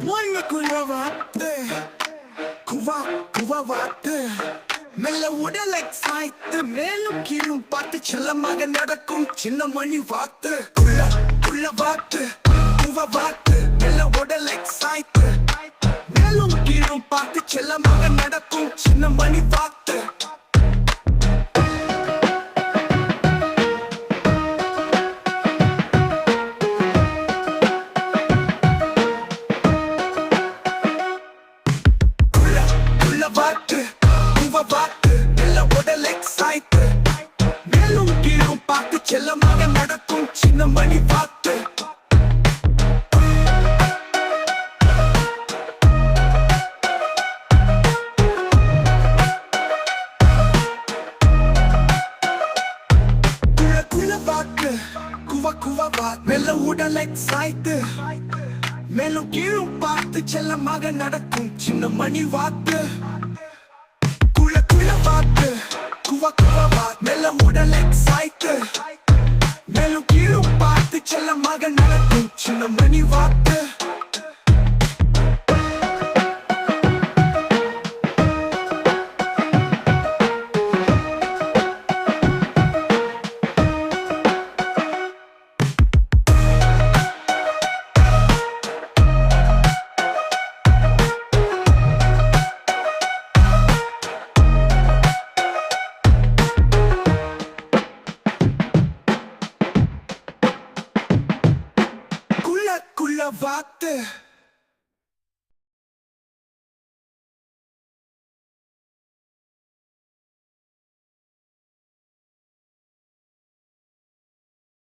மண்ணுக்குள்ள வாத்து குவா குவா வாத்து மெல்ல உடலை சாய்த்து மேலும் கீழும் பார்த்து செல்லமாக நடக்கும் சின்ன மணி வாத்து குள்ள வாத்து குவா வாத்து மெல்ல உடலை சாய்த்து மேலும் கீழும் பார்த்து செல்லமாக நடக்கும் சின்ன மணி வாத்து வாத்து குவா வாத்து மெல்ல உடலை சாய்த்து மேலும் கீழும் பார்த்து செல்லமாக நடக்கும் சின்ன மணி வாத்து வாத்து குவா குவா வாத்து மெல்ல உடலை சாய்த்து மேலும் கீழும் பார்த்து செல்லமாக நடக்கும் சின்ன மணி வாத்து வாத்து குவா குவா வாத்து மெல்ல உடலை சாய்த்து மேலும் கீழும் பார்த்து செல்லமாக நடக்கும் சின்ன மணி வாத்து வாத்து